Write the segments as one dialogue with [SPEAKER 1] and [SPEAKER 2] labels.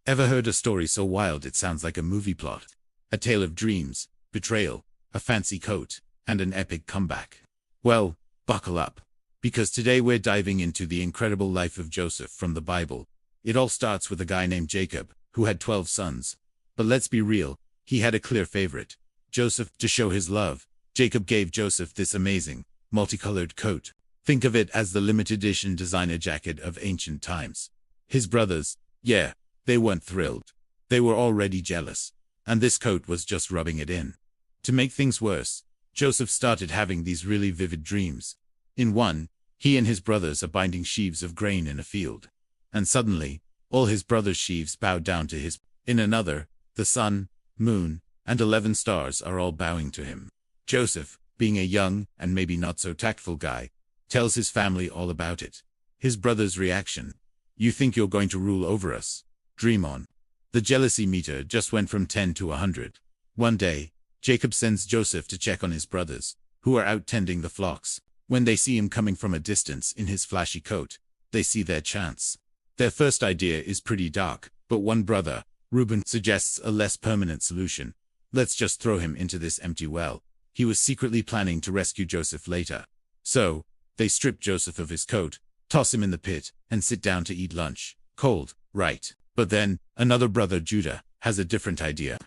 [SPEAKER 1] Ever heard a story so wild it sounds like a movie plot? A tale of dreams, betrayal, a fancy coat, and an epic comeback. Well, buckle up. Because today we're diving into the incredible life of Joseph from the Bible. It all starts with a guy named Jacob, who had 12 sons. But let's be real, he had a clear favorite, Joseph. To show his love, Jacob gave Joseph this amazing, multicolored coat. Think of it as the limited edition designer jacket of ancient times. His brothers, yeah, they weren't thrilled. They were already jealous. And this coat was just rubbing it in. To make things worse, Joseph started having these really vivid dreams. In one, he and his brothers are binding sheaves of grain in a field. And suddenly, all his brothers' sheaves bow down to his. In another, the sun, moon, and 11 stars are all bowing to him. Joseph, being a young and maybe not so tactful guy, tells his family all about it. His brother's reaction: "You think you're going to rule over us? Dream on." The jealousy meter just went from 10 to 100. One day, Jacob sends Joseph to check on his brothers, who are out tending the flocks. When they see him coming from a distance in his flashy coat, they see their chance. Their first idea is pretty dark, but one brother, Reuben, suggests a less permanent solution. Let's just throw him into this empty well. He was secretly planning to rescue Joseph later. So, they strip Joseph of his coat, toss him in the pit, and sit down to eat lunch. Cold, right? But then, another brother, Judah, has a different idea.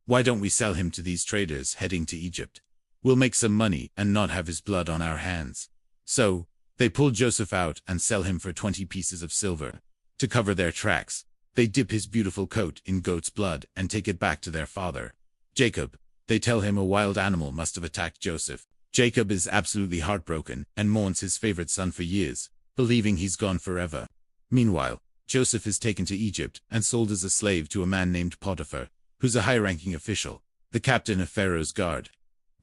[SPEAKER 1] Why don't we sell him to these traders heading to Egypt? We'll make some money and not have his blood on our hands. So, they pull Joseph out and sell him for 20 pieces of silver. To cover their tracks, they dip his beautiful coat in goat's blood and take it back to their father, Jacob. They tell him a wild animal must have attacked Joseph. Jacob is absolutely heartbroken and mourns his favorite son for years, believing he's gone forever. Meanwhile, Joseph is taken to Egypt and sold as a slave to a man named Potiphar, who's a high-ranking official, the captain of Pharaoh's guard.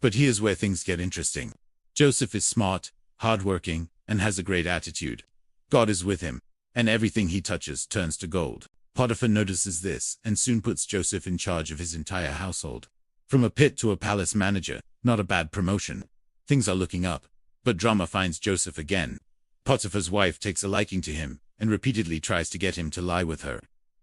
[SPEAKER 1] But here's where things get interesting. Joseph is smart, hardworking, and has a great attitude. God is with him, and everything he touches turns to gold. Potiphar notices this and soon puts Joseph in charge of his entire household. From a pit to a palace manager, not a bad promotion. Things are looking up, but drama finds Joseph again. Potiphar's wife takes a liking to him and repeatedly tries to get him to lie with her.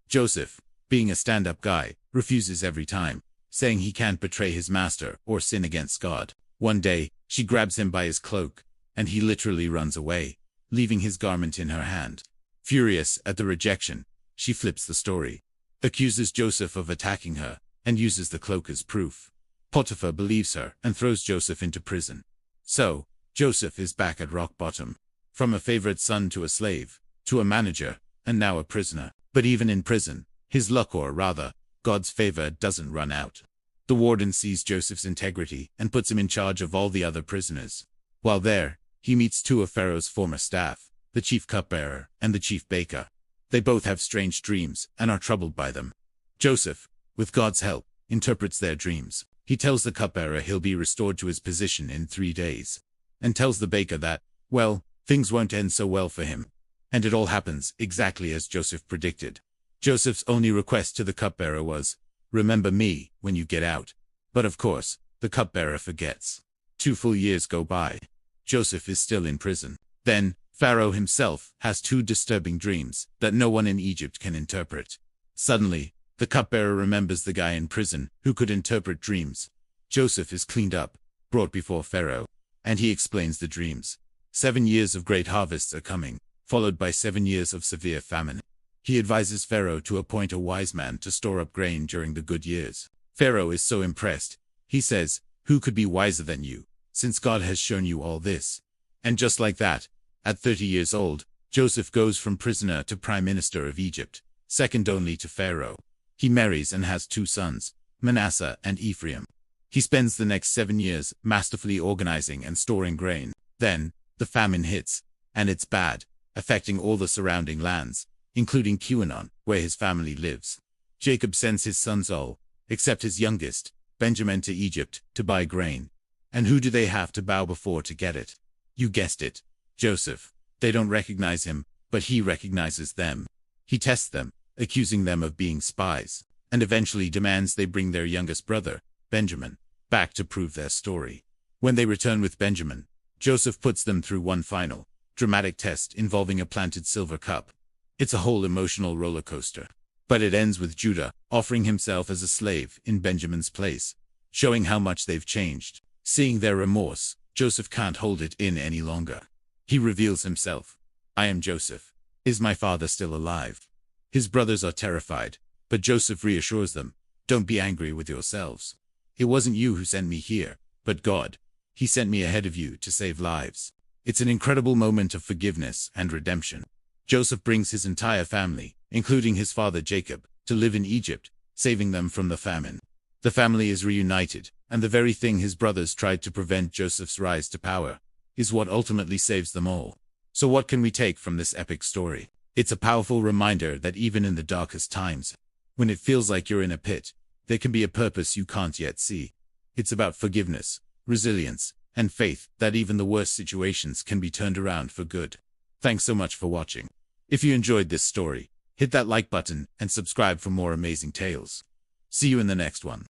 [SPEAKER 1] Joseph, being a stand-up guy, refuses every time, saying he can't betray his master or sin against God. One day, she grabs him by his cloak, and he literally runs away, leaving his garment in her hand. Furious at the rejection, she flips the story, accuses Joseph of attacking her, and uses the cloak as proof. Potiphar believes her and throws Joseph into prison. So, Joseph is back at rock bottom. From a favorite son to a slave, to a manager, and now a prisoner. But even in prison, his luck, or rather, God's favor, doesn't run out. The warden sees Joseph's integrity and puts him in charge of all the other prisoners. While there, he meets 2 of Pharaoh's former staff, the chief cupbearer and the chief baker. They both have strange dreams and are troubled by them. Joseph, with God's help, interprets their dreams. He tells the cupbearer he'll be restored to his position in 3 days, and tells the baker that, well, things won't end so well for him. And it all happens exactly as Joseph predicted. Joseph's only request to the cupbearer was, "Remember me when you get out." But of course, the cupbearer forgets. 2 full years go by. Joseph is still in prison. Then, Pharaoh himself has 2 disturbing dreams that no one in Egypt can interpret. Suddenly, the cupbearer remembers the guy in prison who could interpret dreams. Joseph is cleaned up, brought before Pharaoh, and he explains the dreams. 7 years of great harvests are coming, followed by 7 years of severe famine. He advises Pharaoh to appoint a wise man to store up grain during the good years. Pharaoh is so impressed. He says, "Who could be wiser than you, since God has shown you all this?" And just like that, at 30 years old, Joseph goes from prisoner to prime minister of Egypt, second only to Pharaoh. He marries and has 2 sons, Manasseh and Ephraim. He spends the next 7 years masterfully organizing and storing grain. Then, the famine hits, and it's bad, affecting all the surrounding lands, including Canaan, where his family lives. Jacob sends his sons all, except his youngest, Benjamin, to Egypt to buy grain. And who do they have to bow before to get it? You guessed it, Joseph. They don't recognize him, but he recognizes them. He tests them, accusing them of being spies, and eventually demands they bring their youngest brother, Benjamin, back to prove their story. When they return with Benjamin, Joseph puts them through one final, dramatic test involving a planted silver cup. It's a whole emotional roller coaster. But it ends with Judah offering himself as a slave in Benjamin's place, showing how much they've changed. Seeing their remorse, Joseph can't hold it in any longer. He reveals himself. I am Joseph. Is my father still alive? His brothers are terrified, but Joseph reassures them, don't be angry with yourselves. It wasn't you who sent me here, but God. He sent me ahead of you to save lives. It's an incredible moment of forgiveness and redemption. Joseph brings his entire family, including his father Jacob, to live in Egypt, saving them from the famine. The family is reunited, and the very thing his brothers tried to prevent Joseph's rise to power is what ultimately saves them all. So what can we take from this epic story? It's a powerful reminder that even in the darkest times, when it feels like you're in a pit, there can be a purpose you can't yet see. It's about forgiveness, resilience, and faith that even the worst situations can be turned around for good. Thanks so much for watching. If you enjoyed this story, hit that like button and subscribe for more amazing tales. See you in the next one.